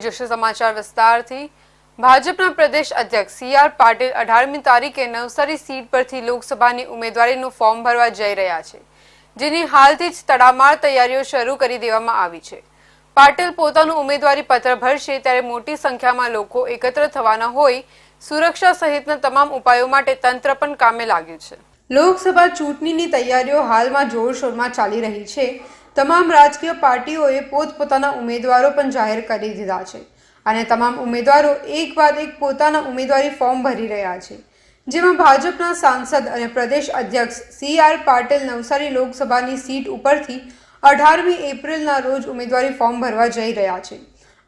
જોશે સમાચાર વિસ્તારથી ભાજપના પ્રદેશ અધ્યક્ષ સી.આર. પાટીલ 18મી તારીખે નવસારી સીટ પરથી લોકસભાની ઉમેદવારીનું ફોર્મ ભરવા જઈ રહ્યા છે, જેની હાલથી જ તડામાર તૈયારીઓ શરૂ કરી દેવામાં આવી છે. પાટીલ પોતાનું ઉમેદવારી પત્ર ભરશે ત્યારે મોટી સંખ્યામાં લોકો એકત્ર થવાના હોય સુરક્ષા સહિતના તમામ ઉપાયો માટે તંત્ર પણ કામે લાગ્યું છે. લોકસભા ચૂંટણીની તૈયારીઓ હાલમાં જોરશોરમાં ચાલી રહી છે. તમામ રાજકીય પાર્ટીઓએ પોતપોતાના ઉમેદવારો પણ જાહેર કરી દીધા છે અને તમામ ઉમેદવારો એક બાદ એક પોતાના ઉમેદવારી ફોર્મ ભરી રહ્યા છે, જેમાં ભાજપના સાંસદ અને પ્રદેશ અધ્યક્ષ સી.આર. પાટીલ નવસારી લોકસભાની સીટ ઉપરથી 18મી એપ્રિલના રોજ ઉમેદવારી ફોર્મ ભરવા જઈ રહ્યા છે.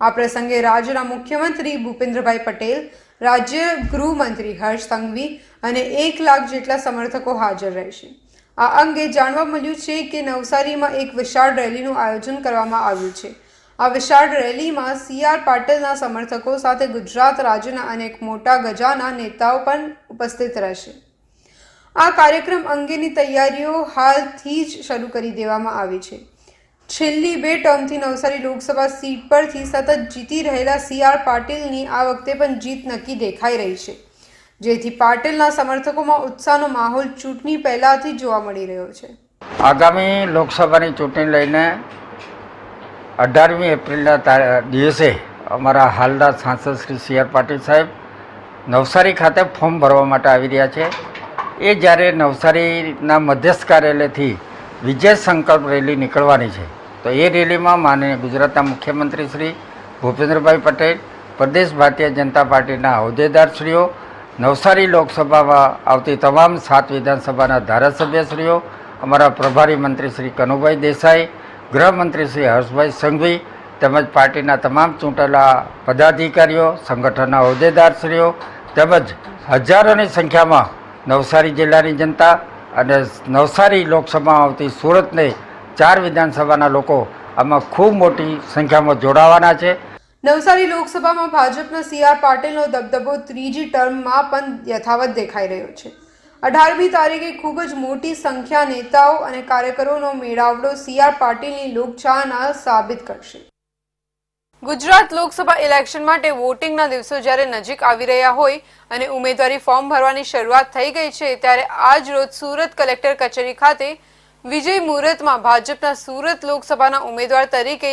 આ પ્રસંગે રાજ્યના મુખ્યમંત્રી ભૂપેન્દ્રભાઈ પટેલ, રાજ્ય ગૃહમંત્રી હર્ષ સંઘવી અને 1 લાખ જેટલા સમર્થકો હાજર રહેશે. આ અંગે જાણવા મળ્યું છે કે નવસારીમાં એક વિશાળ રેલીનું આયોજન કરવામાં આવ્યું છે. આ વિશાળ રેલીમાં સી.આર. પાટીલના સમર્થકો સાથે ગુજરાત રાજ્યના અનેક મોટા ગજાના નેતાઓ પણ ઉપસ્થિત રહેશે. આ કાર્યક્રમ અંગેની તૈયારીઓ હાલથી જ શરૂ કરી દેવામાં આવી છે. છેલ્લી 2 ટર્મથી નવસારી લોકસભા સીટ પરથી સતત જીતી રહેલા સી.આર. પાટીલની આ વખતે પણ જીત નક્કી દેખાઈ રહી છે, જેથી પાટીલના સમર્થકોમાં ઉત્સાહનો માહોલ ચૂંટણી પહેલાથી જોવા મળી રહ્યો છે. આગામી લોકસભાની ચૂંટણી લઈને 18મી એપ્રિલના દિવસે અમારા હાલના સાંસદ શ્રી સી.આર. પાટીલ સાહેબ નવસારી ખાતે ફોર્મ ભરવા માટે આવી રહ્યા છે. એ જ્યારે નવસારીના મધ્યસ્થ કાર્યાલયથી વિજય સંકલ્પ રેલી નીકળવાની છે, તો એ રેલીમાં માનનીય ગુજરાતના મુખ્યમંત્રી શ્રી ભૂપેન્દ્રભાઈ પટેલ, પ્રદેશ ભારતીય જનતા પાર્ટીના હોદ્દેદારશ્રીઓ, નવસારી લોકસભામાં આવતી તમામ 7 વિધાનસભાના ધારાસભ્યશ્રીઓ, અમારા પ્રભારી મંત્રી શ્રી કનુભાઈ દેસાઈ, ગૃહમંત્રી શ્રી હર્ષભાઈ સંઘવી તેમજ પાર્ટીના તમામ ચૂંટાયેલા પદાધિકારીઓ, સંગઠનના હોદ્દેદારશ્રીઓ તેમજ હજારોની સંખ્યામાં નવસારી જિલ્લાની જનતા અને નવસારી લોકસભામાં આવતી સુરતને 4 વિધાનસભાના લોકો આમાં ખૂબ મોટી સંખ્યામાં જોડાવાના છે. નવસારી લોકસભામાં ભાજપના સી.આર. પાટીલનો દબદબો ત્રીજી ટર્મમાં પણ યથાવત દેખાઈ રહ્યો છે. 18મી તારીખે ખૂબ જ મોટી સંખ્યા નેતાઓ અને કાર્યકરોનો મેળાવડો સી.આર. પાટીલની લોકચાહના સાબિત કરશે. ગુજરાત લોકસભા ઇલેક્શન માટે વોટિંગના દિવસો જ્યારે નજીક આવી રહ્યા હોય અને ઉમેદવારી ફોર્મ ભરવાની શરૂઆત થઈ ગઈ છે, ત્યારે આજ રોજ સુરત કલેક્ટર કચેરી ખાતે વિજય મુહૂર્તમાં ભાજપના સુરત લોકસભાના ઉમેદવાર તરીકે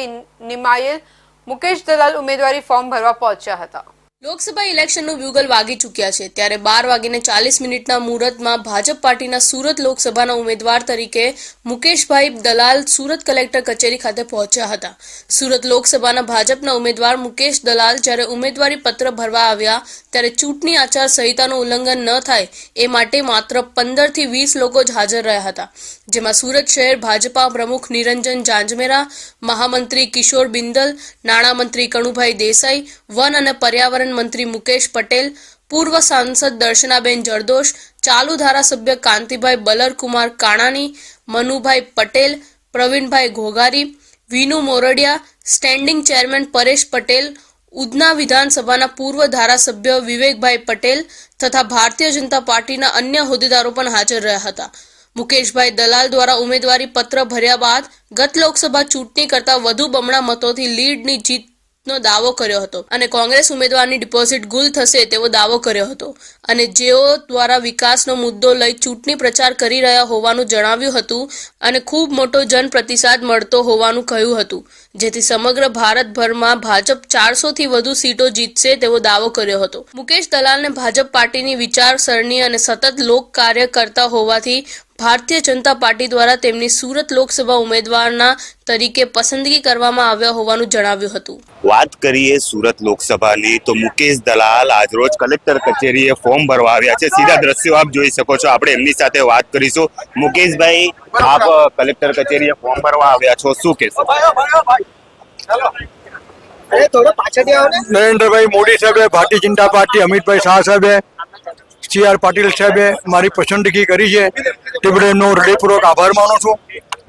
નિમાયેલ મુકેશ દલાલ ઉમેદવારી ફોર્મ ભરવા પહોંચ્યા હતા. લોકસભા ઇલેક્શનનું બ્યુગલ વાગી ચૂક્યા છે, ત્યારે 12:40 મુહૂર્તમાં ભાજપ પાર્ટીના સુરત લોકસભાના ઉમેદવાર તરીકે મુકેશભાઈ દલાલ સુરત કલેક્ટર કચેરી ખાતે પહોંચ્યા હતા. સુરત લોકસભાના ભાજપના ઉમેદવાર મુકેશ દલાલ જ્યારે ઉમેદવારી પત્ર ભરવા આવ્યા ત્યારે ચૂંટણી આચાર સંહિતાનું ઉલ્લંઘન ન થાય એ માટે માત્ર 15 થી 20 લોકો જ હાજર રહ્યા હતા, જેમાં સુરત શહેર ભાજપા પ્રમુખ નિરંજન જાંજમેરા, મહામંત્રી કિશોર બિંદલ, નાણામંત્રી કનુભાઈ દેસાઈ, વન અને પર્યાવરણ મંત્રી મુકેશ પટેલ, પૂર્વ સાંસદ દર્શનાબેન જરદોશ, ચાલુ ધારાસભ્ય કાંતિભાઈ બલરકુમાર કાણાની, મનુભાઈ પટેલ, પ્રવીણભાઈ ઘોઘારી, વિનુ મોરડિયા, સ્ટેન્ડિંગ ચેરમેન પરેશ પટેલ, ઉધના વિધાનસભાના પૂર્વ ધારાસભ્ય વિવેકભાઈ પટેલ તથા ભારતીય જનતા પાર્ટીના અન્ય હોદ્દેદારો પણ હાજર રહ્યા હતા. મુકેશભાઈ દલાલ દ્વારા ઉમેદવારી પત્ર ભર્યા બાદ ગત લોકસભા ચૂંટણી કરતા વધુ બમણા મતોથી લીડની જીતનો દાવો કર્યો હતો અને કોંગ્રેસ ઉમેદવારની ડિપોઝિટ ગુલ થશે તેવો દાવો કર્યો હતો અને જેઓ દ્વારા વિકાસનો મુદ્દો લઈ ચૂંટણી પ્રચાર કરી રહ્યા હોવાનું જણાવ્યું હતું અને ખૂબ મોટો જન પ્રતિસાદ મળતો હોવાનું કહ્યું હતું, જેથી સમગ્ર ભારતભરમાં ભાજપ 400 થી વધુ સીટો જીતશે તેવો દાવો કર્યો હતો. મુકેશ દલાલને ભાજપ પાર્ટીની વિચારસરણી અને સતત લોક કાર્ય કરતા હોવાથી ભારતીય જનતા પાર્ટી દ્વારા તેમની સુરત લોકસભા ઉમેદવારના તરીકે પસંદગી કરવામાં આવ્યા હોવાનું જણાવ્યું હતું. વાત કરીએ સુરત લોકસભાની તો મુકેશ દલાલ આજરોજ કલેક્ટર કચેરીએ ફોર્મ ભરવા આવ્યા છે. સીધા દ્રશ્યો આપ જોઈ શકો છો. આપણે એમની સાથે વાત કરીશું. મુકેશભાઈ, આપ કલેક્ટર કચેરીએ ફોર્મ ભરવા આવ્યા છો, શું કહેશો? નરેન્દ્રભાઈ મોદી સાહેબે, ભારતીય જનતા પાર્ટી અમિતભાઈ શાહ સાહેબે, સી.આર. પાટીલ સાહેબે મારી પસંદગી કરી છે તે બદલ એમનો હૃદયપૂર્વક આભાર માનું છું.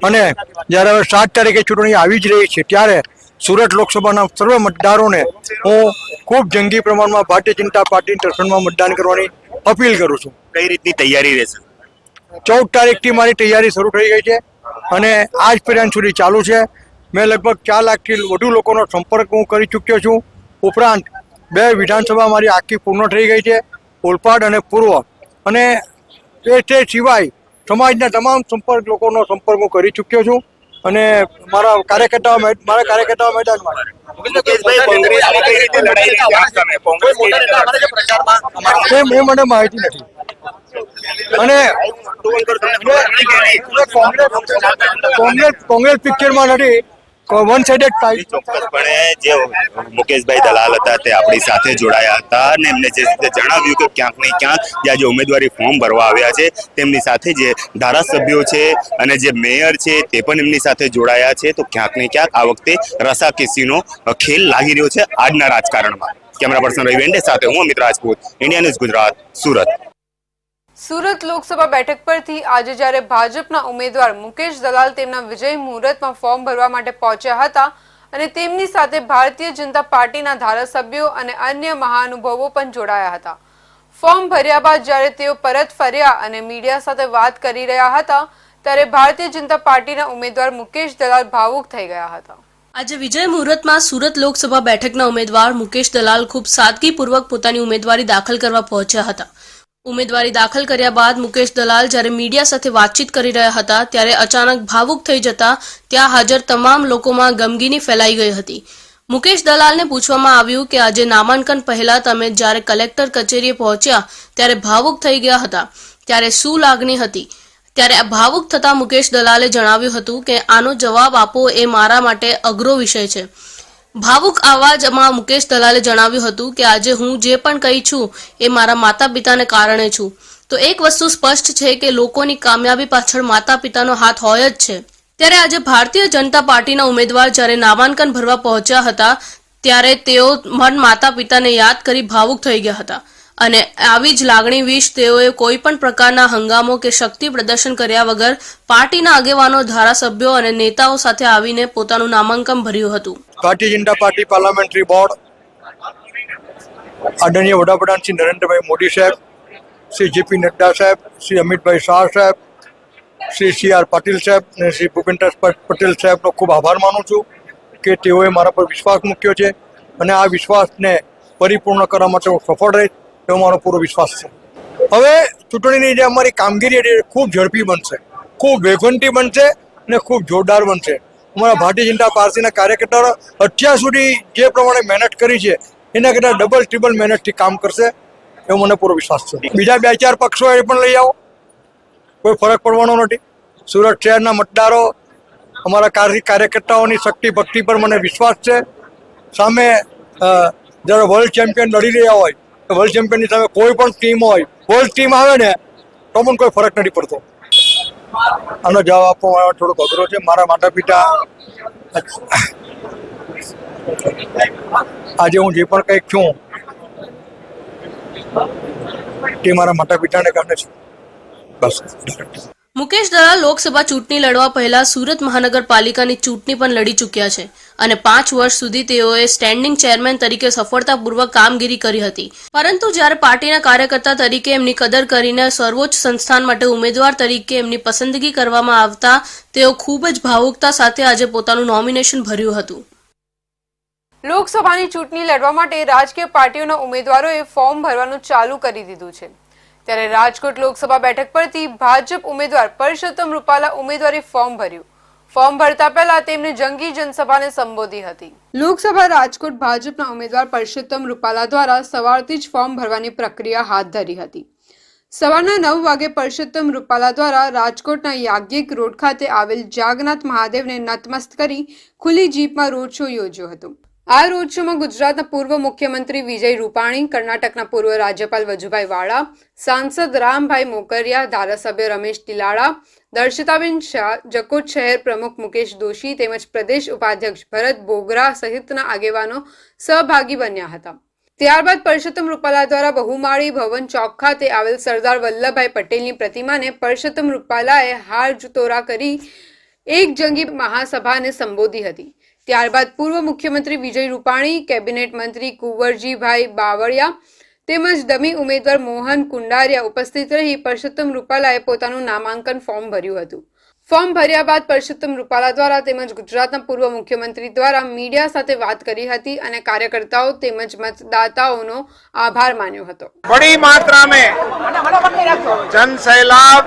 અને જ્યારે હવે 7 તારીખે ચૂંટણી આવી જ રહી છે ત્યારે સુરત લોકસભાના સર્વ મતદારોને હું ખૂબ જંગી પ્રમાણમાં ભારતીય જનતા પાર્ટીની તરફેણમાં મતદાન કરવાની અપીલ કરું છું. કઈ રીતની તૈયારી રહેશે? 14 તારીખથી મારી તૈયારી શરૂ થઈ ગઈ છે અને આજ પર્યંત સુધી ચાલુ છે. મેં લગભગ 4 લાખથી વધુ લોકોનો સંપર્ક હું કરી ચૂક્યો છું ઉપરાંત 2 વિધાનસભા મારી આખી પૂર્ણ થઈ ગઈ છે, ઓલપાડ અને પૂર્વ, અને તે સિવાય સમાજના તમામ લોકોનો સંપર્ક હું કરી ચૂક્યો છું અને મારા કાર્યકર્તાઓ મેદાનમાં મુકેશભાઈ, કોંગ્રેસની કઈ રીતે લડાઈ રહી છે આ સમયે? કોંગ્રેસ કઈ રીતે લડશે? એ મને માહિતી નથી અને કોંગ્રેસ પિક્ચરમાં નથી, વન સાઇડેડ ફાઇટ. ચોક્કસપણે જે મુકેશભાઈ દલાલ હતા તે આપણી સાથે જોડાયા હતા અને એમને જે રીતે જણાવ્યું કે ક્યાંક ને ક્યાંક જે આજે ઉમેદવારી ફોર્મ ભરવા આવ્યા છે તેમની સાથે જે ધારાસભ્યો છે અને જે મેયર છે તે પણ એમની સાથે જોડાયા છે, તો ક્યાંક ને ક્યાંક આ વખતે રસાકેસીનો ખેલ લાગી રહ્યો છે આજના રાજકારણમાં. કેમેરા પર્સન રવિ વેંડે સાથે હું અમિત રાજપૂત, ઇન્ડિયા ન્યૂઝ ગુજરાત, સુરત. સુરત લોકસભા બેઠક પરથી આજે જ્યારે ભાજપના ઉમેદવાર મુકેશ દલાલ તેમના વિજય મુહૂર્તમાં ફોર્મ ભરવા માટે પહોંચ્યા હતા અને તેમની સાથે ભારતીય જનતા પાર્ટીના ધારાસભ્યો અને અન્ય મહાનુભાવો પણ જોડાયા હતા. ફોર્મ ભર્યા બાદ જ્યારે તેઓ પરત ફર્યા અને મીડિયા સાથે વાત કરી રહ્યા હતા ત્યારે ભારતીય જનતા પાર્ટીના ઉમેદવાર મુકેશ દલાલ ભાવુક થઈ ગયા હતા. આજે વિજય મુહૂર્તમાં સુરત લોકસભા બેઠકના ઉમેદવાર મુકેશ દલાલ ખૂબ સાદગીપૂર્વક પોતાની ઉમેદવારી દાખલ કરવા પહોંચ્યા હતા. ઉમેદવારી દાખલ કર્યા બાદ મુકેશ દલાલ જ્યારે મીડિયા સાથે વાતચીત કરી રહ્યા હતા ત્યારે અચાનક ભાવુક થઈ જતા ત્યાં હાજર તમામ લોકોમાં ગમગીની ફેલાઈ ગઈ હતી. મુકેશ દલાલને પૂછવામાં આવ્યું કે આજે નામાંકન પહેલા તમે જ્યારે કલેક્ટર કચેરીએ પહોંચ્યા ત્યારે ભાવુક થઈ ગયા હતા, ત્યારે શું લાગણી હતી? ત્યારે ભાવુક થતા મુકેશ દલાલે જણાવ્યું હતું કે આનો જવાબ આપવો એ મારા માટે અઘરો વિષય છે. ભાવુક અવાજમાં મુકેશ દલાલે જણાવ્યું હતું કે આજે હું જે પણ કહી છું એ મારા માતા પિતાને કારણે છું. તો એક વસ્તુ સ્પષ્ટ છે કે લોકોની કામયાબી પાછળ માતા પિતાનો હાથ હોય જ છે. ત્યારે આજે ભારતીય જનતા પાર્ટીના ઉમેદવાર જ્યારે નામાંકન ભરવા પહોંચ્યા હતા ત્યારે તેઓ મન માતા પિતાને યાદ કરી ભાવુક થઈ ગયા હતા અને આવી જ લાગણી વિશ તેઓએ કોઈ પણ પ્રકારના હંગામો કે શક્તિ પ્રદર્શન કર્યા વગર પાર્ટીના આગેવાનો, ધારાસભ્યો અને નેતાઓ સાથે આવીને પોતાનું નામાંકન ભર્યું હતું. Bharatiya Janata party parliamentary board, આદરણીય વડાપ્રધાન શ્રી નરેન્દ્રભાઈ મોદી સાહેબ, શ્રી જેપી નડ્ડા સાહેબ, શ્રી અમિતભાઈ શાહ સાહેબ, શ્રી CR પાટીલ સાહેબ અને શ્રી ભૂપેન્દ્ર પટેલ સાહેબનો ખૂબ આભાર માનું છું કે તેઓએ મારા પર વિશ્વાસ મૂક્યો છે અને આ વિશ્વાસને પરિપૂર્ણ કરવા માટે હું સફળ રહીશ એવો મારો પૂરો વિશ્વાસ છે. હવે ચૂંટણીની જે અમારી કામગીરી છે ખૂબ ઝડપી બનશે, ખૂબ વેગવંતી બનશે અને ખૂબ જોરદાર બનશે. અમારા ભારતીય જનતા પાર્ટીના કાર્યકર્તાઓ અત્યાર સુધી જે પ્રમાણે મહેનત કરી છે એના કરતાં ડબલ ટ્રિપલ મહેનતથી કામ કરશે એવો મને પૂરો વિશ્વાસ છે. બીજા 2-4 પક્ષો એ પણ લઈ આવો, કોઈ ફરક પડવાનો નથી. સુરત શહેરના મતદારો, અમારા કાર્યકર્તાઓની શક્તિ ભક્તિ પર મને વિશ્વાસ છે. સામે જ્યારે વર્લ્ડ ચેમ્પિયન લડી રહ્યા હોય તો વર્લ્ડ ચેમ્પિયનની સામે કોઈ પણ ટીમ હોય, વર્લ્ડ ટીમ આવે ને તો પણ કોઈ ફરક નથી પડતો. આનો જવાબ આપવા થોડોક અઘરો છે. મારા માતા પિતા આજે હું જે પણ કંઈક છું તે મારા માતા પિતાને કારણે છે. બસ. મુકેશ દલાલ લોકસભા ચૂંટણી લડવા પહેલા સુરત મહાનગરપાલિકાની ચૂંટણી પણ લડી ચૂક્યા છે અને 5 વર્ષ સુધી તેઓએ સ્ટેન્ડિંગ ચેરમેન તરીકે સફળતાપૂર્વક કામગીરી કરી હતી. પરંતુ જ્યારે પાર્ટીના કાર્યકર્તા તરીકે એમની કદર કરીને સર્વોચ્ચ સંસ્થાન માટે ઉમેદવાર તરીકે એમની પસંદગી કરવામાં આવતા તેઓ ખૂબ જ ભાવુકતા સાથે આજે પોતાનું નોમિનેશન ભર્યું હતું. લોકસભાની ચૂંટણી લડવા માટે રાજકીય પાર્ટીઓના ઉમેદવારોએ ફોર્મ ભરવાનું ચાલુ કરી દીધું છે. ત્યારે રાજકોટ લોકસભા બેઠક પરથી ભાજપ ઉમેદવાર પરસોત્તમ રૂપાલા ઉમેદવારી ફોર્મ ભર્યું. ફોર્મ ભરતા પહેલા તેમણે જંગી જનસભાને સંબોધી હતી. લોકસભા રાજકોટ ભાજપના ઉમેદવાર પરસોત્તમ રૂપાલા દ્વારા સવારથી જ ફોર્મ ભરવાની પ્રક્રિયા હાથ ધરી હતી. સવારના 9 વાગે પરસોત્તમ રૂપાલા દ્વારા રાજકોટના યાજ્ઞિક રોડ ખાતે આવેલ જાગનાથ મહાદેવને નતમસ્ત કરી ખુલ્લી જીપમાં રોડ શો યોજ્યો હતો. આ રોડ શોમાં ગુજરાતના પૂર્વ મુખ્યમંત્રી વિજય રૂપાણી, કર્ણાટકના પૂર્વ રાજ્યપાલ વજુભાઈ વાળા, સાંસદ રામભાઈ મોકરિયા, ધારાસભ્ય રમેશ તિલાડા, દર્શિતાબેન શાહ, જકોટ શહેર પ્રમુખ મુકેશ દોશી તેમજ પ્રદેશ ઉપાધ્યક્ષ ભરત બોગરા સહિતના આગેવાનો સહભાગી બન્યા હતા. ત્યારબાદ પરસોત્તમ રૂપાલા દ્વારા બહુમાળી ભવન ચોક ખાતે આવેલ સરદાર વલ્લભભાઈ પટેલની પ્રતિમાને પરસોત્તમ રૂપાલાએ હાર તોરા કરી એક જંગી મહાસભાને સંબોધી હતી. ત્યારબાદ પૂર્વ મુખ્યમંત્રી વિજય રૂપાણી, કેબિનેટ મંત્રી કુંવરજીભાઈ બાવળિયા તેમજ ડમી ઉમેદવાર મોહન કુંડારિયા ઉપસ્થિત રહી પરસોત્તમ રૂપાલાએ પોતાનું નામાંકન ફોર્મ ભર્યું હતું. ફોર્મ ભર્યા બાદ પરસોત્તમ રૂપાલા દ્વારા તેમજ ગુજરાતના પૂર્વ મુખ્યમંત્રી દ્વારા મીડિયા સાથે વાત કરી હતી અને કાર્યકર્તાઓ તેમજ મતદાતાઓનો આભાર માન્યો હતો। बड़ी मात्रा में जन सैलाब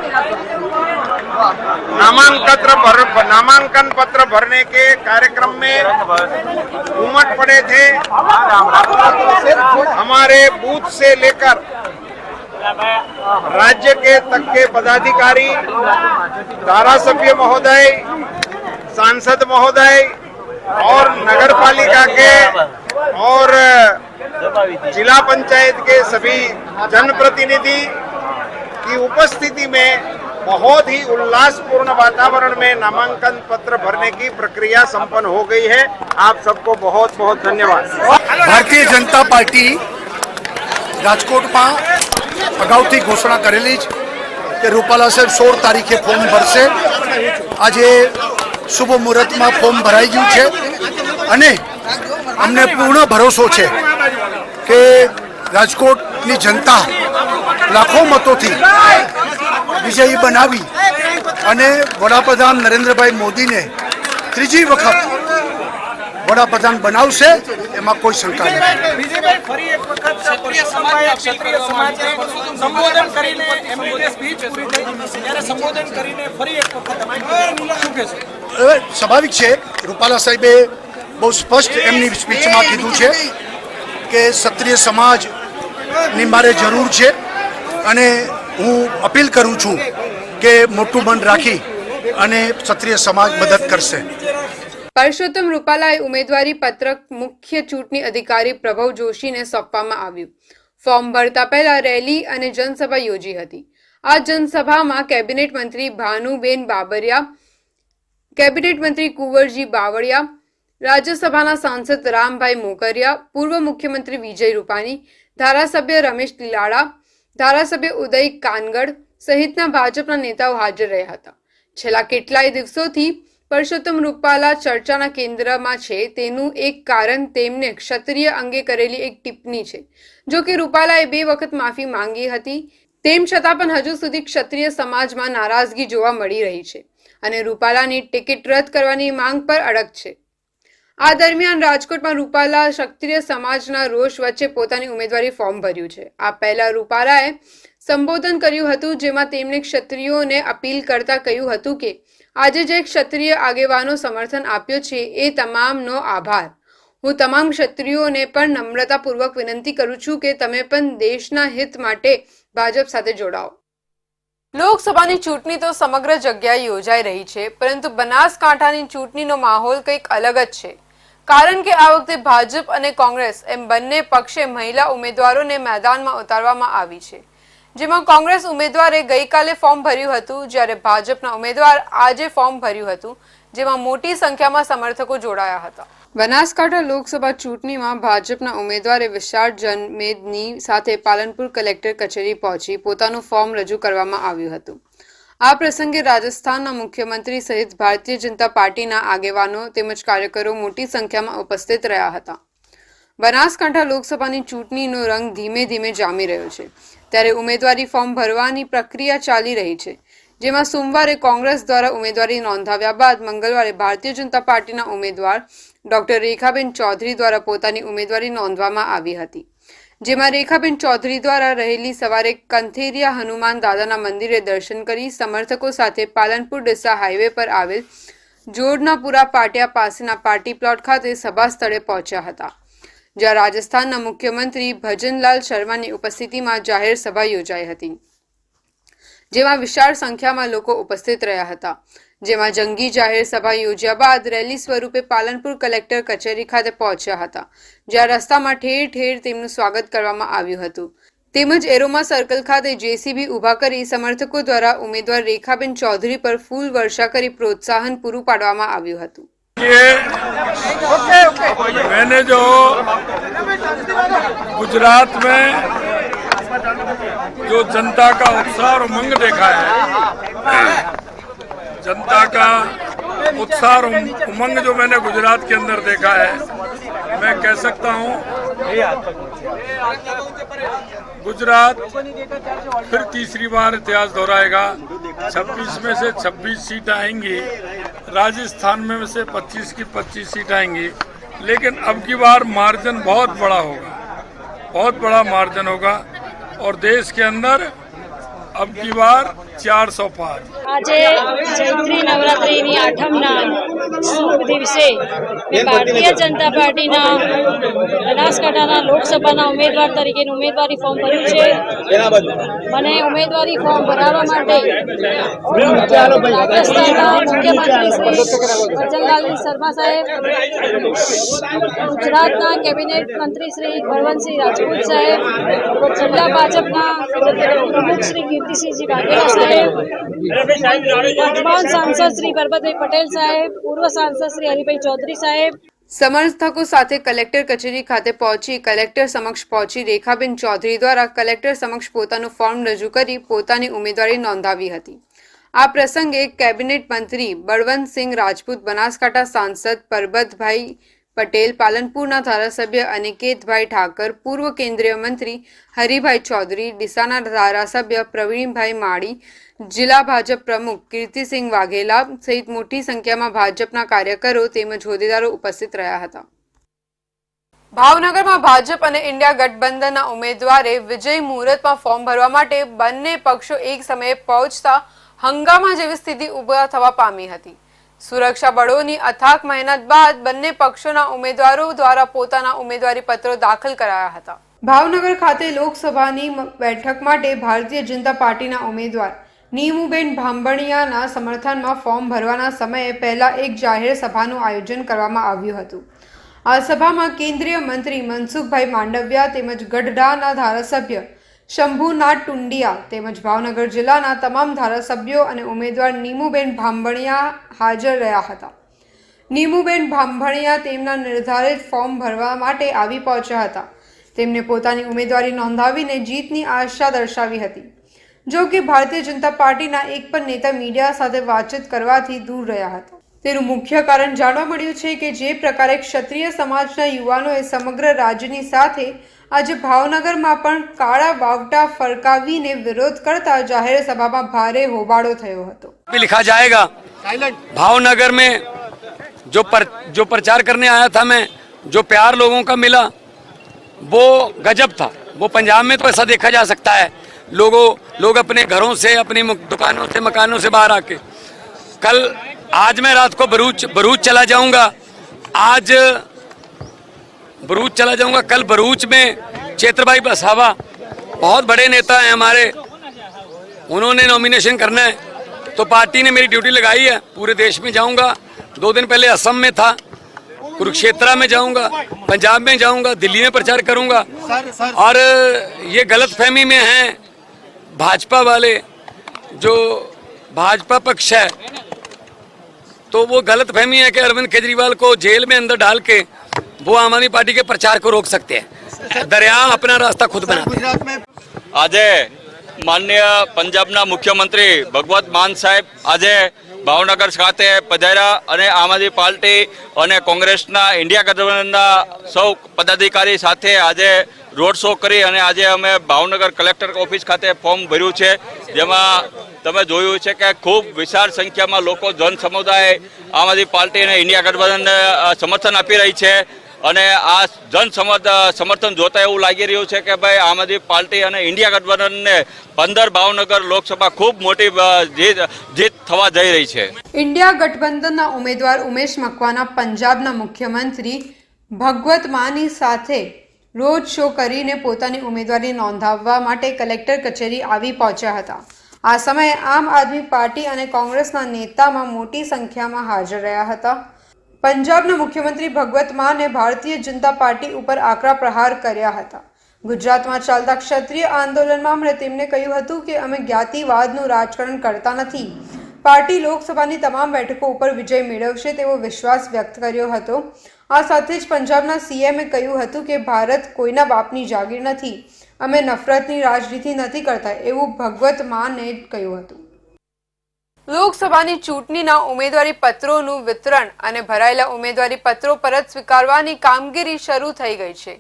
नामांकन पत्र भरने के कार्यक्रम में उमड़ पड़े थे। हमारे बूथ से लेकर राज्य के तक के पदाधिकारी, धारासभ्य महोदय, सांसद महोदय और नगर पालिका के और जिला पंचायत के सभी जनप्रतिनिधि की उपस्थिति में बहुत ही उल्लासपूर्ण वातावरण में नामांकन पत्र भरने की प्रक्रिया संपन्न हो गई है। आप सबको बहुत बहुत धन्यवाद। भारतीय जनता पार्टी राजकोट में अगाउथी घोषणा करेली कि रूपाला साहेब 16 तारीखे फॉर्म भरशे। आज शुभ मुहूर्त में फॉर्म भराई गयु है अने अमने पूर्ण भरोसो है कि राजकोटनी जनता लाखों मतों थी विजयी बनावी अने वडाप्रधान नरेंद्रभाई मोदी ने त्रीजी वखत वडाप्रधान बनावशे एमां कोई शंका नहीं। स्वाभाविक है रूपाला साहेबे बहुत स्पष्ट एमनी स्पीच में कीधुं छे कि क्षत्रिय समाज नी मारे जरूर है अने हूँ अपील करूँ छूँ कि मोटू मन राखी अने क्षत्रिय समाज मदद करशे। પરસોત્તમ રૂપાલાએ ઉમેદવારી પત્રક મુખ્ય ચૂંટણી અધિકારી પ્રભવ જોશીને સોંપવામાં આવ્યું। ફોર્મ ભરતા પહેલા રેલી અને જનસભા યોજી હતી। આ જનસભામાં કેબિનેટ મંત્રી ભાનુબેન બાબરિયા, કેબિનેટ મંત્રી કુંવરજી બાવળિયા, રાજ્યસભાના સાંસદ રામભાઈ મોકરિયા, પૂર્વ મુખ્યમંત્રી વિજય રૂપાણી, ધારાસભ્ય રમેશ તિલાડા, ધારાસભ્ય ઉદય કાનગડ સહિતના ભાજપના નેતાઓ હાજર રહ્યા હતા। છેલ્લા કેટલાય દિવસોથી પરસોત્તમ રૂપાલા ચર્ચાના કેન્દ્રમાં છે। તેનું એક કારણ તેમને ક્ષત્રિય અંગે કરેલી એક ટિપ્પણી છે, જો કે રૂપાલાએ 2 વખત માફી માંગી હતી। તેમ છતાં પણ હજુ સુધી ક્ષત્રિય સમાજમાં નારાજગી જોવા મળી રહી છે અને રૂપાલાની ટિકિટ રદ કરવાની માંગ પર અડગ છે। આ દરમિયાન રાજકોટમાં રૂપાલા ક્ષત્રિય સમાજના રોષ વચ્ચે પોતાની ઉમેદવારી ફોર્મ ભર્યું છે। આ પહેલા રૂપાલાએ સંબોધન કર્યું હતું, જેમાં તેમણે ક્ષત્રિયોને અપીલ કરતા કહ્યું હતું કે આજે જે ક્ષત્રિય આગેવાનો સમર્થન આપ્યો છે એ તમામનો આભાર। હું તમામ ક્ષત્રિયોને પણ નમ્રતાપૂર્વક વિનંતી કરું છું કે તમે પણ દેશના હિત માટે ભાજપ સાથે જોડાઓ। લોકસભાની ચૂંટણી તો સમગ્ર જગ્યાએ યોજાઈ રહી છે, પરંતુ બનાસકાંઠાની ચૂંટણીનો માહોલ કંઈક અલગ જ છે, કારણ કે આ વખતે ભાજપ અને કોંગ્રેસ એમ બંને પક્ષે મહિલા ઉમેદવારોને મેદાનમાં ઉતારવામાં આવી છે, જેમાં કોંગ્રેસ ઉમેદવારે ગઈકાલે ફોર્મ ભર્યું હતું, જ્યારે ભાજપના ઉમેદવાર આજે ફોર્મ ભર્યું હતું, જેમાં મોટી સંખ્યામાં સમર્થકો જોડાયા હતા। બનાસકાંઠા લોકસભા ચૂંટણીમાં ભાજપના ઉમેદવારે વિશાળ જનમેદની સાથે પાલનપુર કલેક્ટર કચેરી પહોંચી પોતાનું ફોર્મ રજૂ કરવામાં આવ્યું હતું। આ પ્રસંગે રાજસ્થાનના મુખ્યમંત્રી સહિત ભારતીય જનતા પાર્ટીના આગેવાનો તેમજ કાર્યકરો મોટી સંખ્યામાં ઉપસ્થિત રહ્યા હતા। બનાસકાંઠા લોકસભાની ચૂંટણીનો રંગ ધીમે ધીમે જામી રહ્યો છે, ત્યારે ઉમેદવારી ફોર્મ ભરવાની પ્રક્રિયા ચાલી રહી છે, જેમાં સોમવારે કોંગ્રેસ દ્વારા ઉમેદવારી નોંધાવ્યા બાદ મંગળવારે ભારતીય જનતા પાર્ટીના ઉમેદવાર ડોક્ટર રેખાબેન ચૌધરી દ્વારા પોતાની ઉમેદવારી નોંધવામાં આવી હતી, જેમાં રેખાબેન ચૌધરી દ્વારા રહેલી સવારે કંથેરિયા હનુમાન દાદાના મંદિરે દર્શન કરી સમર્થકો સાથે પાલનપુર ડીસા હાઈવે પર આવેલ જોડનાપુરા પાટિયા પાસેના પાર્ટી પ્લોટ ખાતે સભા સ્થળે પહોંચ્યા હતા, જ્યાં રાજસ્થાનના મુખ્યમંત્રી ભજનલાલ શર્માની ઉપસ્થિતિમાં જાહેર સભા યોજાઈ હતી, જેમાં વિશાળ સંખ્યામાં લોકો ઉપસ્થિત રહ્યા હતા, જેમાં જંગી જાહેર સભા યોજ્યા બાદ રેલી સ્વરૂપે પાલનપુર કલેક્ટર કચેરી ખાતે પહોંચ્યા હતા, જ્યાં રસ્તામાં ઠેર ઠેર તેમનું સ્વાગત કરવામાં આવ્યું હતું। તેમજ એરોમા સર્કલ ખાતે જેસીબી ઊભા કરી સમર્થકો દ્વારા ઉમેદવાર રેખાબેન ચૌધરી પર ફૂલ વર્ષા કરી પ્રોત્સાહન પૂરું પાડવામાં આવ્યું હતું। मैंने जो गुजरात में जो जनता का उत्साह और उमंग देखा है, जनता का उत्साह और उमंग जो मैंने गुजरात के अंदर देखा है, मैं कह सकता हूँ गुजरात फिर तीसरी बार इतिहास दोहराएगा। 26 में से 26 सीट आएंगी, राजस्थान में से 25 की 25 सीट आएंगी, लेकिन अब की बार मार्जिन बहुत बड़ा होगा, बहुत बड़ा मार्जिन होगा और देश के अंदर अब की વાર 400 પાર। આજે ચૈત્રી નવરાત્રિની આઠમના શુભ દિવસે ભારતીય જનતા પાર્ટીના બનાસકાંઠાના લોકસભાના ઉમેદવાર તરીકેનું ઉમેદવારી ફોર્મ ભર્યું છે। મને ઉમેદવારી ફોર્મ ભરાવવા માટે રાજસ્થાનના મુખ્યમંત્રી શ્રી અટલલાલજી શર્મા સાહેબ, ગુજરાતના કેબિનેટ મંત્રી શ્રી બળવંતસિંહ રાજપૂત સાહેબ, જિલ્લા ભાજપના પ્રમુખ શ્રી कीर्तिसिंह वाघेला साहेब, वर्तमान सांसद श्री परबतभाई पटेल साहेब, पूर्व सांसद श्री हरिभाई चौधरी साहेब સમર્થકો સાથે કલેક્ટર કચેરી ખાતે પહોંચી કલેક્ટર સમક્ષ પહોંચી રેખાબેન ચૌધરી દ્વારા કલેક્ટર સમક્ષ પોતાનું ફોર્મ રજૂ કરી પોતાની ઉમેદવારી નોંધાવી હતી। આ પ્રસંગે કેબિનેટ મંત્રી બળવંતસિંહ રાજપૂત, બનાસકાંઠા સાંસદ પરબતભાઈ પટેલ, પાલનપુરના ધારાસભ્ય અનિકેતભાઈ ઠાકર, પૂર્વ કેન્દ્રીય મંત્રી હરિભાઈ ચૌધરી, ડીસાના ધારાસભ્ય પ્રવીણભાઈ માળી, જિલ્લા ભાજપ પ્રમુખ કીર્તિસિંહ વાઘેલા સહિત મોટી સંખ્યામાં ભાજપના કાર્યકરો તેમજ હોદ્દેદારો ઉપસ્થિત રહ્યા હતા। ભાવનગરમાં ભાજપ અને ઇન્ડિયા ગઠબંધનના ઉમેદવારે વિજય મુહૂર્તમાં ફોર્મ ભરવા માટે બંને પક્ષો એક સમયે પહોંચતા હંગામા જેવી સ્થિતિ ઊભા થવા પામી હતી। સુરક્ષા બળોની અથાક મહેનત બાદ બંને પક્ષોના ઉમેદવારો દ્વારા પોતાના ઉમેદવારી પત્રો દાખલ કરાયા હતા। ભાવનગર ખાતે લોકસભાની બેઠક માટે ભારતીય જનતા પાર્ટીના ઉમેદવાર નીમુબેન ભાંભણિયાના સમર્થનમાં ફોર્મ ભરવાના સમયે પહેલા એક જાહેર સભાનું આયોજન કરવામાં આવ્યું હતું। આ સભામાં કેન્દ્રીય મંત્રી મનસુખભાઈ માંડવિયા તેમજ ગઢડાના ધારાસભ્ય શંભુનાથ ટુંડિયા તેમજ ભાવનગર જિલ્લાના તમામ ધારાસભ્યો અને ઉમેદવાર નીમુબેન ભાંભણિયા હાજર રહ્યા હતા। નીમુબેન ભાંભણિયા તેમના નિર્ધારિત ફોર્મ ભરવા માટે આવી પહોંચ્યા હતા। તેમને પોતાની ઉમેદવારી નોંધાવીને જીતની આશા દર્શાવી હતી। જો કે ભારતીય જનતા પાર્ટીના એક પણ નેતા મીડિયા સાથે વાતચીત કરવાથી દૂર રહ્યા હતા। તેનું મુખ્ય કારણ જાણવા મળ્યું છે કે જે પ્રકારે ક્ષત્રિય સમાજના યુવાનોએ સમગ્ર રાજ્યની સાથે આજે ભાવનગરમાં પણ કાળા વાવટા ફરકાવીને વિરોધ કરતા જાહેર સભામાં ભારે હોબાળો થયો હતો। लिखा जाएगा भावनगर में जो प्रचार करने आया था मैं, जो प्यार लोगों का मिला वो गजब था। वो पंजाब में तो ऐसा देखा जा सकता है, लोग अपने घरों से, अपनी दुकानों से, मकानों से बाहर आके। आज मैं रात को भरूच चला जाऊंगा, कल भरूच में क्षेत्रभाई बसावा बहुत बड़े नेता हैं हमारे, उन्होंने नॉमिनेशन करना है तो पार्टी ने मेरी ड्यूटी लगाई है। पूरे देश में जाऊंगा, 2 दिन पहले असम में था, कुरुक्षेत्र में जाऊंगा, पंजाब में जाऊंगा, दिल्ली में प्रचार करूंगा। और ये गलतफहमी में हैं भाजपा वाले, जो भाजपा पक्ष है, तो वो गलतफहमी है कि अरविंद केजरीवाल को जेल में अंदर डाल के वो आम आदमी पार्टी के प्रचार को रोक सकते हैं। दरिया अपना रास्ता खुद बनाते। આજે માનનીય પંજાબના મુખ્યમંત્રી ભગવત માન સાહેબ આજે ભાવનગર ખાતે પધાર્યા અને આમ આદમી પાર્ટી અને કોંગ્રેસના ઇન્ડિયા ગઠબંધનના સૌ પદાધિકારી સાથે આજે રોડ શો કરી અને આજે અમે ભાવનગર કલેક્ટર ઓફિસ ખાતે ફોર્મ ભર્યું છે, જેમાં તમે જોયું છે કે ખૂબ વિશાળ સંખ્યામાં લોકો જન સમુદાય આમ આદમી પાર્ટી અને ઇન્ડિયા ગઠબંધનને સમર્થન આપી રહી છે। અને આ જન સમર્થન જોતા એવું લાગી રહ્યું છે કે ભાઈ આમ આદમી પાર્ટી અને ઇન્ડિયા ગઠબંધનને 15 ભાવનગર લોકસભા ખૂબ મોટી જીત થવા જઈ રહી છે। ઇન્ડિયા ગઠબંધનના ઉમેદવાર ઉમેશ મકવાના પંજાબના મુખ્યમંત્રી ભગવત માનની સાથે રોડ શો કરીને પોતાની ઉમેદવારી નોંધાવવા માટે કલેક્ટર કચેરી આવી પહોંચ્યા હતા। આ સમયે આમ આદમી પાર્ટી અને કોંગ્રેસના નેતામાં મોટી સંખ્યામાં હાજર રહ્યા હતા। પંજાબના મુખ્યમંત્રી ભગવત માને ભારતીય જનતા પાર્ટી ઉપર આકરા પ્રહાર કર્યા હતા। ગુજરાતમાં ચાલતા ક્ષત્રિય આંદોલનમાં તેમણે કહ્યું હતું કે અમે જ્ઞાતિવાદનું રાજકારણ કરતા નથી। પાર્ટી લોકસભાની તમામ બેઠકો ઉપર વિજય મેળવશે તેવો વિશ્વાસ વ્યક્ત કર્યો હતો। આ સાથે જ પંજાબના સીએમએ કહ્યું હતું કે ભારત કોઈના બાપની જાગીર નથી, અમે નફરતની રાજનીતિ નથી કરતા એવું ભગવત માને કહ્યું હતું। લોકસભાની ચૂંટણીના ઉમેદવારી પત્રોનું વિતરણ અને ભરાયેલા ઉમેદવારી પત્રો પરત સ્વીકારવાની કામગીરી શરૂ થઈ ગઈ છે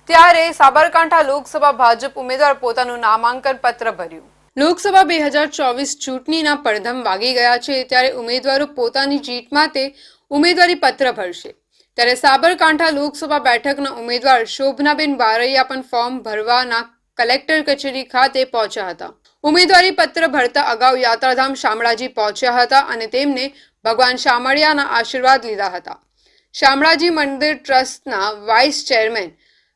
ત્યારે સાબરકાંઠા લોકસભા ભાજપ ઉમેદવાર પોતાનું નામાંકન પત્ર ભર્યું. લોકસભા 2024 ચૂંટણીના પડધમ વાગી ગયા છે ત્યારે ઉમેદવારો પોતાની જીત માટે ઉમેદવારી પત્ર ભરશે. ત્યારે સાબરકાંઠા લોકસભા બેઠકના ઉમેદવાર શોભનાબેન બારૈયા પણ ફોર્મ ભરવાના કલેક્ટર કચેરી ખાતે પહોંચ્યા હતા. ઉમેદવારી પત્ર ભરતા અગાઉ યાત્રાધામ શામળાજી પહોંચ્યા હતા અને તેમને ભગવાન શામળિયાના આશીર્વાદ લીધા હતા. શામળાજી મંદિર ટ્રસ્ટના વાઇસ ચેરમેન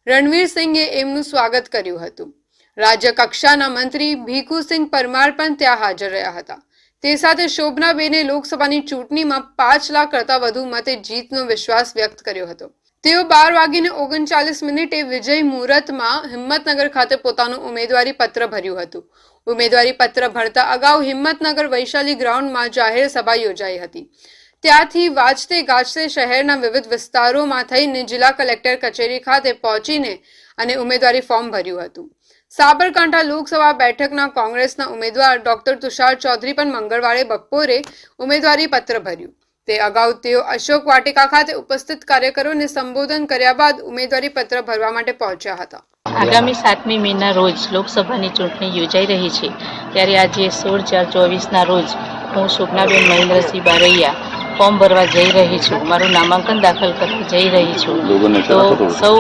રણવીરસિંહે એમનું સ્વાગત કર્યું હતું. રાજ્ય કક્ષાના મંત્રી ભીખુસિંહ પરમાર પણ ત્યાં હાજર રહ્યા હતા. તે સાથે શોભનાબેને લોકસભાની ચૂંટણીમાં 5 લાખ કરતાં વધુ મતે જીતનો વિશ્વાસ વ્યક્ત કર્યો હતો. તેઓ 12:39 વિજય મુહૂર્તમાં હિંમતનગર ખાતે પોતાનું ઉમેદવારી પત્ર ભર્યું હતું. ઉમેદવારી પત્ર ભરતા અગાઉ હિંમતનગર વૈશાલી ગ્રાઉન્ડમાં જાહેર સભા યોજાઈ હતી. ત્યાંથી વાજતે ગાજતે શહેરના વિવિધ વિસ્તારોમાં થઈને જિલ્લા કલેક્ટર કચેરી ખાતે પહોંચીને અને ઉમેદવારી ફોર્મ ભર્યું હતું. સાબરકાંઠા લોકસભા બેઠકના કોંગ્રેસના ઉમેદવાર ડોક્ટર તુષાર ચૌધરી પણ મંગળવારે બપોરે ઉમેદવારી પત્ર ભર્યું. તે અગાઉ તેઓ અશોક વાટિકા ખાતે ઉપસ્થિત કાર્યકરોને સંબોધન કર્યા બાદ ઉમેદવારી પત્ર ભરવા માટે પહોંચ્યા હતા. આગામી 7મી મેના રોજ લોકસભાની ચૂંટણી યોજાઈ રહી છે ત્યારે આજે 16/4/24ના રોજ હું શોભનાબેન મહેન્દ્રસિંહ બારૈયા ફોર્મ ભરવા જઈ રહી છું. મારું નામાંકન દાખલ કરવા જઈ રહી છું. તો સૌ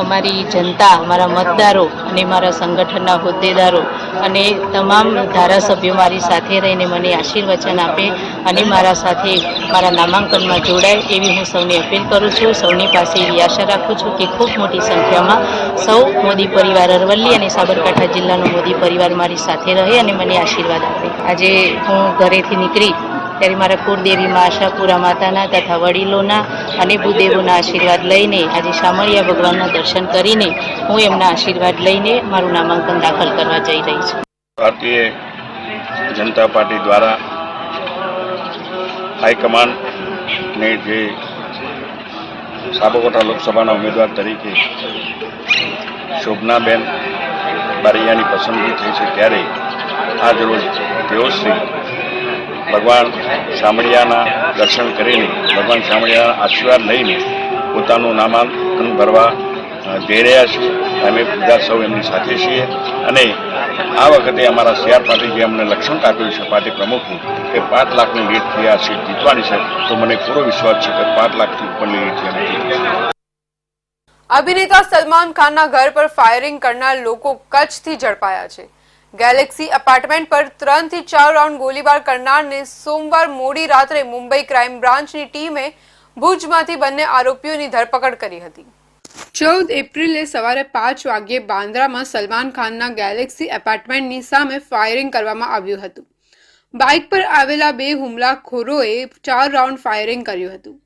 અમારી જનતા, અમારા મતદારો અને મારા સંગઠનના હોદ્દેદારો અને તમામ ધારાસભ્યો મારી સાથે રહીને મને આશીર્વચન આપે અને મારા સાથે મારા નામાંકનમાં જોડાય એવી હું સૌને અપીલ કરું છું. સૌની પાસે એવી આશા રાખું છું કે ખૂબ મોટી સંખ્યામાં સૌ મોદી પરિવાર અરવલ્લી અને સાબરકાંઠા જિલ્લાનો મોદી પરિવાર મારી સાથે રહે અને મને આશીર્વાદ આપે. આજે હું ઘરેથી નીકળી ત્યારે મારા કુળદેવીમાં આશાપુરા માતાના તથા વડીલોના અને ભૂદેવોના આશીર્વાદ લઈને આજે શામળિયા ભગવાનના દર્શન કરીને હું એમના આશીર્વાદ લઈને મારું નામાંકન દાખલ કરવા જઈ રહી છું. ભારતીય જનતા પાર્ટી દ્વારા હાઈકમાન્ડને જે સાબરકાંઠા લોકસભાના ઉમેદવાર તરીકે શોભનાબેન બારૈયાની પસંદગી થઈ છે ત્યારે આજ રોજ તેઓ શ્રી ભગવાન શામળિયાના દર્શન કરીને ભગવાન શામળિયાના આશીર્વાદ લઈને પોતાનું નામાંકન ભરવા જઈ રહ્યા છીએ. અમે બધા સૌ એમની સાથે છીએ અને આ વખતે અમારા સીઆર પાર્ટી જે અમને લક્ષણ આપ્યું છે પાર્ટી પ્રમુખનું કે 5 લાખની લીડથી આ સીટ જીતવાની છે તો મને પૂરો વિશ્વાસ છે કે 5 લાખથી ઉપરની લીડથી અમે જીતીશું. અભિનેતા સલમાન ખાનના ઘર પર ફાયરિંગ કરનાર લોકો કચ્છથી ઝડપાયા છે. ગેલેક્સી એપાર્ટમેન્ટ પર 3 થી 4 રાઉન્ડ ગોળીબાર કરનારને સોમવાર મોડી રાત્રે મુંબઈ ક્રાઇમ બ્રાન્ચની ટીમે ભુજમાંથી બંને આરોપીઓની ધરપકડ કરી હતી. 14 એપ્રિલે સવારે 5 વાગ્યે બાંદ્રામાં સલમાન ખાનના ગેલેક્સી એપાર્ટમેન્ટની સામે ફાયરિંગ કરવામાં આવ્યું હતું. બાઇક પર આવેલા 2 હુમલાખોરોએ 4 રાઉન્ડ ફાયરિંગ કર્યું હતું.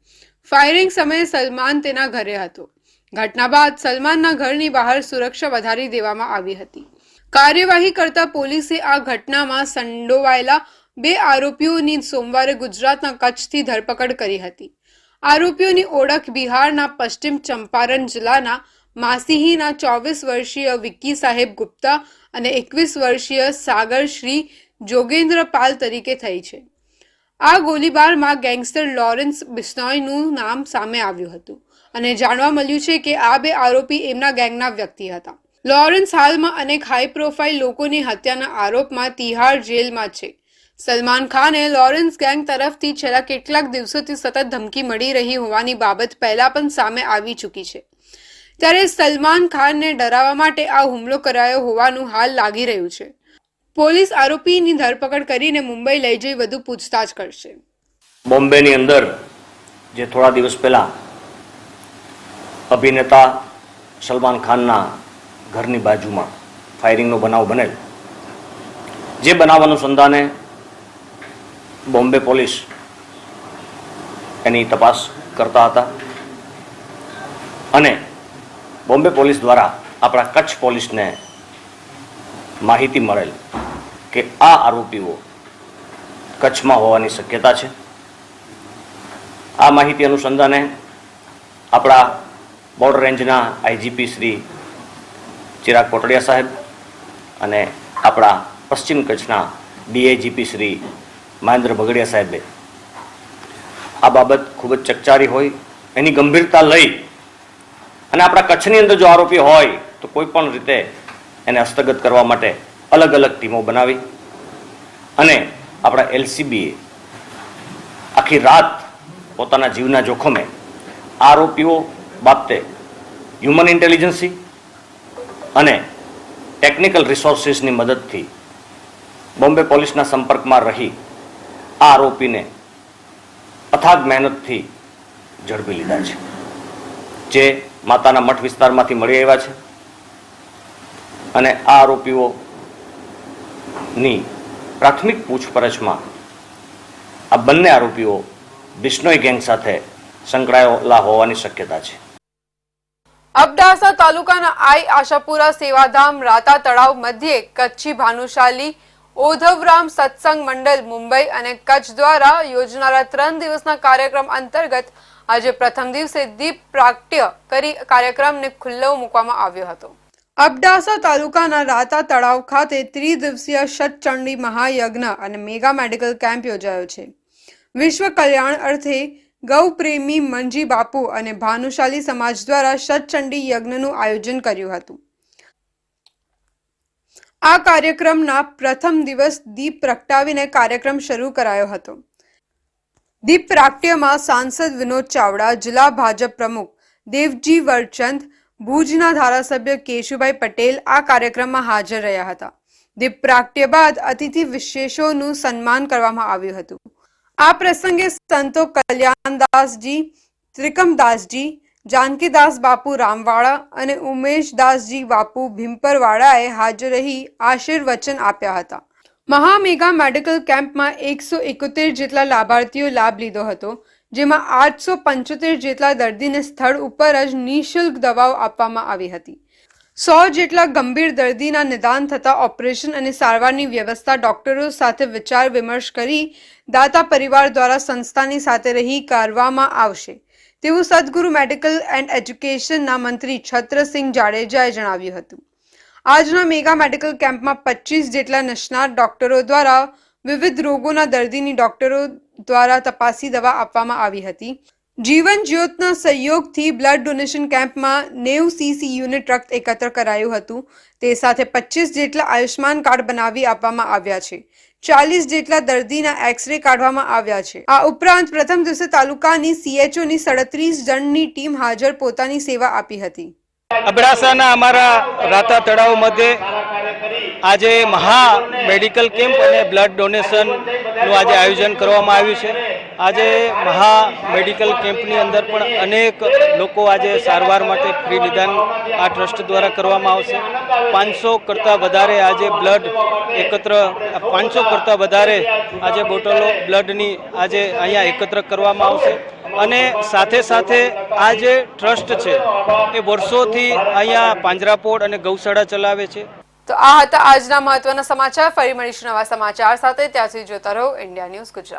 ફાયરિંગ સમયે સલમાન તેના ઘરે હતો. ઘટના બાદ સલમાનના ઘરની બહાર સુરક્ષા વધારી દેવામાં આવી હતી. કાર્યવાહી કરતા પોલીસે આ ઘટનામાં સંડોવાયેલા 2 આરોપીઓની સોમવારે ગુજરાતના કચ્છથી ધરપકડ કરી હતી. આરોપીઓની ઓળખ બિહારના પશ્ચિમ ચંપારણ જિલ્લાના માસીહીના 24 વર્ષીય વિક્કી સાહેબ ગુપ્તા અને 21 વર્ષીય સાગર શ્રી જોગેન્દ્ર પાલ તરીકે થઈ છે. આ ગોળીબારમાં ગેંગસ્ટર લોરેન્સ બિશ્નોઈનું નામ સામે આવ્યું હતું અને જાણવા મળ્યું છે કે આ 2 આરોપી એમના ગેંગના વ્યક્તિ હતા. લોરેન્સ હાલમાં અનેક હાઈ પ્રોફાઇલ લોકોની હત્યાના આરોપમાં તિહાર જેલમાં છે. સલમાન ખાને લોરેન્સ ગેંગ તરફથી છેલ્લા કેટલાક દિવસોથી સતત ધમકી મળી રહી હોવાની બાબત પહેલા પણ સામે આવી ચૂકી છે. ત્યારે સલમાન ખાનને ડરાવવા માટે આ હુમલો કરાયો હોવાનું હાલ લાગી રહ્યું છે. પોલીસ આરોપીની ધરપકડ કરીને મુંબઈ લઈ જઈ વધુ પૂછતાછ કરશે. બોમ્બેની અંદર જે થોડા દિવસ પહેલા અભિનેતા સલમાન ખાનના ઘરની બાજુમાં ફાયરિંગનો બનાવ બનેલ, જે બનાવ અનુસંધાને બોમ્બે પોલીસ એની તપાસ કરતા હતા અને બોમ્બે પોલીસ દ્વારા આપણા કચ્છ પોલીસને માહિતી મળેલ કે આ આરોપીઓ કચ્છમાં હોવાની શક્યતા છે. આ માહિતી અનુસંધાને આપણા બોર્ડર રેન્જના આઈજીપી શ્રી ચિરાગ કોટડિયા સાહેબ અને આપણા પશ્ચિમ કચ્છના ડીઆઈજીપી શ્રી મહેન્દ્ર બગડિયા સાહેબે આ બાબત ખૂબ જ ચકચારી હોય એની ગંભીરતા લઈ અને આપણા કચ્છની અંદર જો આરોપી હોય તો કોઈ પણ રીતે એને હસ્તગત કરવા માટે અલગ અલગ ટીમો બનાવી અને આપણા એલસીબીએ આખી રાત પોતાના જીવના જોખમે આરોપીઓ બાબતે હ્યુમન ઇન્ટેલિજન્સી અને ટેકનિકલ રિસોર્સિસની મદદથી બોમ્બે પોલીસના સંપર્કમાં રહી આ આરોપીને અથાગ મહેનતથી ઝડપી લીધા છે, જે માતાના મઠ વિસ્તારમાંથી મળી આવ્યા છે. અને આ આરોપીઓની પ્રાથમિક પૂછપરછમાં આ બંને આરોપીઓ બિશ્નોઈ ગેંગ સાથે સંકળાયેલા હોવાની શક્યતા છે. અબડાસા તાલુકાના આઈ આશાપુરા સેવાધામ રાતા તળાવ મધ્યે કચ્છી ભાનુશાલી ઓધવરામ સત્સંગ મંડળ મુંબઈ અને કચ્છ દ્વારા યોજનારા 3 દિવસના કાર્યક્રમ અંતર્ગત આજે પ્રથમ દિવસે દીપ પ્રાગટ્ય કરી કાર્યક્રમને ખુલ્લો મૂકવામાં આવ્યો હતો. અબડાસા તાલુકાના રાતા તળાવ ખાતે ત્રિદિવસીય શતચંડી મહાયજ્ઞ અને મેગા મેડિકલ કેમ્પ યોજાયો છે. વિશ્વ કલ્યાણ અર્થે ગૌ પ્રેમી મંજી બાપુ અને ભાનુશાલી સમાજ દ્વારા શતચંડી યજ્ઞનું આયોજન કર્યું હતું. આ કાર્યક્રમના પ્રથમ દિવસ દીપ પ્રગટાવીને કાર્યક્રમ શરૂ કરાયો હતો. દીપ પ્રાગટ્યમાં સાંસદ વિનોદ ચાવડા, જિલ્લા ભાજપ પ્રમુખ દેવજી વરચંદ, ભુજના ધારાસભ્ય કેશુભાઈ પટેલ આ કાર્યક્રમમાં હાજર રહ્યા હતા. દીપ પ્રાગટ્ય બાદ અતિથિ વિશેષોનું સન્માન કરવામાં આવ્યું હતું. આ પ્રસંગે સંતો કલ્યાણદાસજી, ત્રિકમદાસજી, જાનકીદાસ બાપુ રામવાળા અને ઉમેશદાસજી બાપુ ભીમપરવાળાએ હાજર રહી આશીર્વચન આપ્યા હતા. મહામેગા મેડિકલ કેમ્પમાં 171 જેટલા લાભાર્થીઓ લાભ લીધો હતો, જેમાં 875 જેટલા દર્દીને સ્થળ ઉપર જ નિઃશુલ્ક દવાઓ આપવામાં આવી હતી. 100 જેટલા ગંભીર દર્દીના નિદાન થતા ઓપરેશન અને સારવારની વ્યવસ્થા ડોક્ટરો સાથે વિચાર વિમર્શ કરી દાતા પરિવાર દ્વારા સંસ્થાની સાથે રહી કરવામાં આવશે તેવું સદગુરુ મેડિકલ એન્ડ એજ્યુકેશનના મંત્રી છત્રસિંહ જાડેજાએ જણાવ્યું હતું. આજના મેગા મેડિકલ કેમ્પમાં 25 જેટલા નિષ્ણાત ડોક્ટરો દ્વારા વિવિધ રોગોના દર્દીની ડોક્ટરો દ્વારા તપાસી દવા આપવામાં આવી હતી. જીવન જ્યોતના સહયોગથી બ્લડ ડોનેશન કેમ્પમાં 90 સીસી યુનિટ રક્ત એકત્ર કરાયું હતું. તે સાથે 25 જેટલા આયુષ્માન કાર્ડ બનાવી આપવામાં આવ્યા છે. 40 જેટલા દર્દીના એક્સરે કાઢવામાં આવ્યા છે. આ ઉપરાંત પ્રથમ દિવસે તાલુકાની CHOની 37 જણની ટીમ હાજર પોતાની સેવા આપી હતી. અબડાસાના અમારા રાતા તળાવ મધ્યે આજે મહા મેડિકલ કેમ્પ અને બ્લડ ડોનેશનનું આજે આયોજન કરવામાં આવ્યું છે. આજે મહા મેડિકલ કેમ્પની અંદર પણ અનેક લોકો આજે સારવાર માટે ફ્રી નિદાન આ ટ્રસ્ટ દ્વારા કરવામાં આવશે. 500 કરતાં વધારે આજે બ્લડ એકત્ર 500 કરતાં વધારે આજે બોટલો બ્લડની આજે અહીંયા એકત્ર કરવામાં આવશે. અને સાથે સાથે આ જે ટ્રસ્ટ છે એ વર્ષોથી અહીંયા પાંજરાપોળ અને ગૌશાળા ચલાવે છે. તો આ હતા આજના મહત્વના સમાચાર. ફરી મળીશું નવા સમાચાર સાથે. ત્યાં સુધી જોતા રહો ઇન્ડિયા ન્યૂઝ ગુજરાત.